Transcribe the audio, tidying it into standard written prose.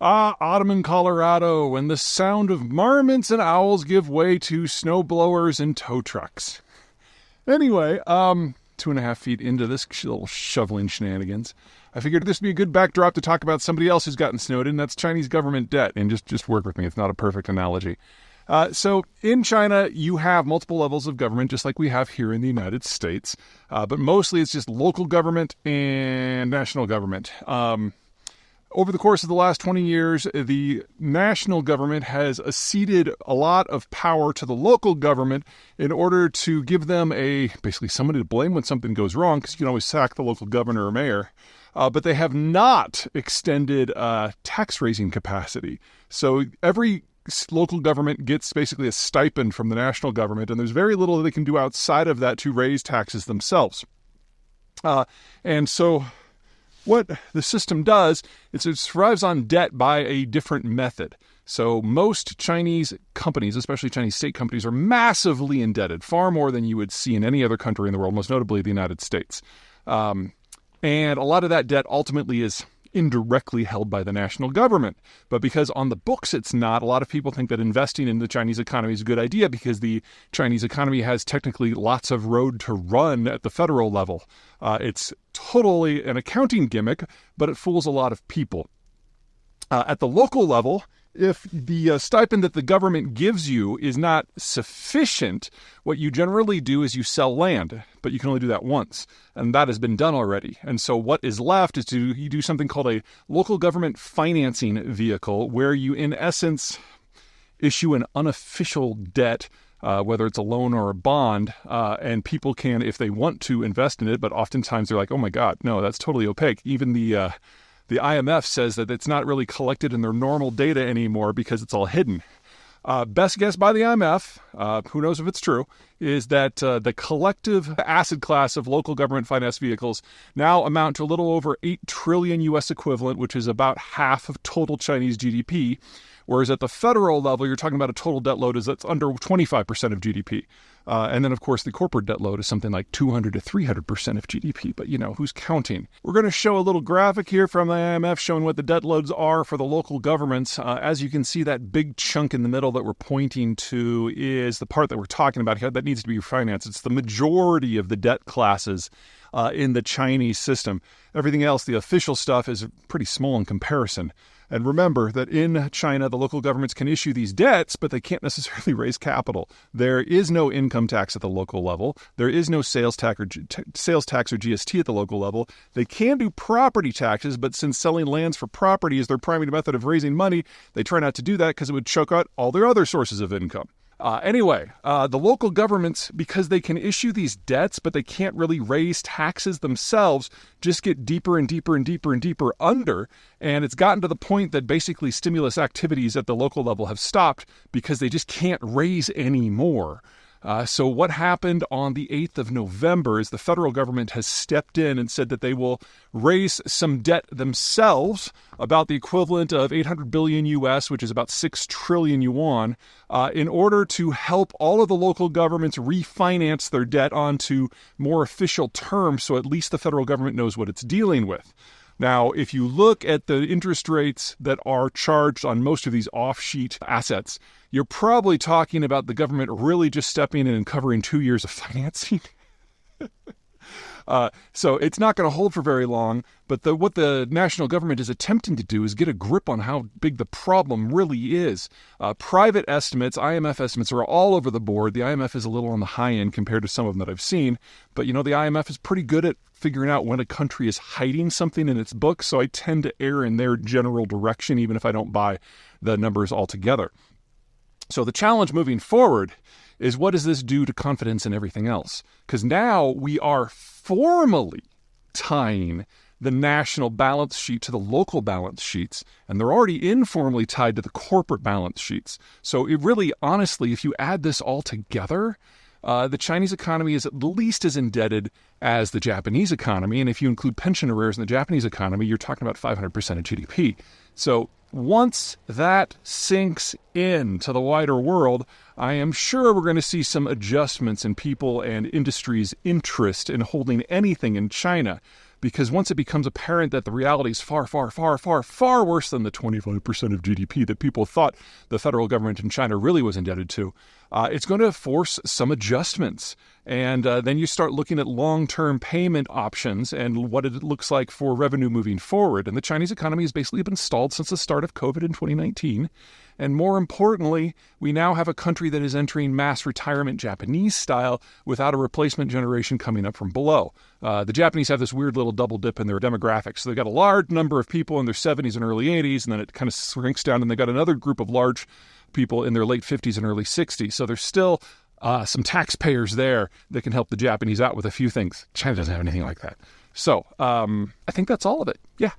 Autumn in Colorado, when the sound of marmots and owls give way to snowblowers and tow trucks. Anyway, 2.5 feet into this little shoveling shenanigans, I figured this would be a good backdrop to talk about somebody else who's gotten snowed in. That's Chinese government debt. And just work with me. It's not a perfect analogy. So in China, you have multiple levels of government, just like we have here in the United States. But mostly it's just local government and national government. Over the course of the last 20 years, the national government has ceded a lot of power to the local government in order to give them basically somebody to blame when something goes wrong, because you can always sack the local governor or mayor. But they have not extended tax-raising capacity. So every local government gets basically a stipend from the national government, and there's very little they can do outside of that to raise taxes themselves. And so what the system does is it survives on debt by a different method. So most Chinese companies, especially Chinese state companies, are massively indebted, far more than you would see in any other country in the world, most notably the United States. And a lot of that debt ultimately is indirectly held by the national government. But because on the books it's not, a lot of people think that investing in the Chinese economy is a good idea because the Chinese economy has technically lots of road to run at the federal level. It's totally an accounting gimmick, but it fools a lot of people. At the local level, if the stipend that the government gives you is not sufficient, what you generally do is you sell land, but you can only do that once, and that has been done already. And so what is left is you do something called a local government financing vehicle, where you, in essence, issue an unofficial debt, whether it's a loan or a bond, and people can, if they want to, invest in it, but oftentimes they're like, oh my God, no, that's totally opaque. Even the IMF says that it's not really collected in their normal data anymore because it's all hidden. Best guess by the IMF, who knows if it's true, is that the collective asset class of local government finance vehicles now amount to a little over 8 trillion U.S. equivalent, which is about half of total Chinese GDP. Whereas at the federal level, you're talking about a total debt load that's under 25% of GDP. And then, of course, the corporate debt load is something like 200 to 300% of GDP. But, who's counting? We're going to show a little graphic here from the IMF showing what the debt loads are for the local governments. As you can see, that big chunk in the middle that we're pointing to is the part that we're talking about here that needs to be refinanced. It's the majority of the debt classes in the Chinese system. Everything else, the official stuff, is pretty small in comparison. And remember that in China, the local governments can issue these debts, but they can't necessarily raise capital. There is no income tax at the local level. There is no sales tax or GST at the local level. They can do property taxes, but since selling lands for property is their primary method of raising money, they try not to do that because it would choke out all their other sources of income. Anyway, the local governments, because they can issue these debts, but they can't really raise taxes themselves, just get deeper and deeper and deeper and deeper under. And it's gotten to the point that basically stimulus activities at the local level have stopped because they just can't raise any more. So what happened on the 8th of November is the federal government has stepped in and said that they will raise some debt themselves, about the equivalent of 800 billion US, which is about 6 trillion yuan, in order to help all of the local governments refinance their debt onto more official terms, so at least the federal government knows what it's dealing with. Now, if you look at the interest rates that are charged on most of these off-sheet assets, you're probably talking about the government really just stepping in and covering 2 years of financing. So it's not going to hold for very long, but what the national government is attempting to do is get a grip on how big the problem really is. Private estimates, IMF estimates, are all over the board. The IMF is a little on the high end compared to some of them that I've seen, but the IMF is pretty good at figuring out when a country is hiding something in its books, so I tend to err in their general direction, even if I don't buy the numbers altogether. So the challenge moving forward is, what does this do to confidence and everything else? Because now we are formally tying the national balance sheet to the local balance sheets, and they're already informally tied to the corporate balance sheets. So it really, honestly, if you add this all together, the Chinese economy is at least as indebted as the Japanese economy. And if you include pension arrears in the Japanese economy, you're talking about 500% of GDP. So once that sinks into the wider world, I am sure we're going to see some adjustments in people and industries' interest in holding anything in China. because once it becomes apparent that the reality is far, far, far, far, far worse than the 25% of GDP that people thought the federal government in China really was indebted to, it's going to force some adjustments. And then you start looking at long-term payment options and what it looks like for revenue moving forward. And the Chinese economy has basically been stalled since the start of COVID in 2019. And more importantly, we now have a country that is entering mass retirement Japanese style without a replacement generation coming up from below. The Japanese have this weird little double dip in their demographics. So they've got a large number of people in their 70s and early 80s, and then it kind of shrinks down, and they've got another group of large people in their late 50s and early 60s. So there's still some taxpayers there that can help the Japanese out with a few things. China doesn't have anything like that. So I think that's all of it. Yeah.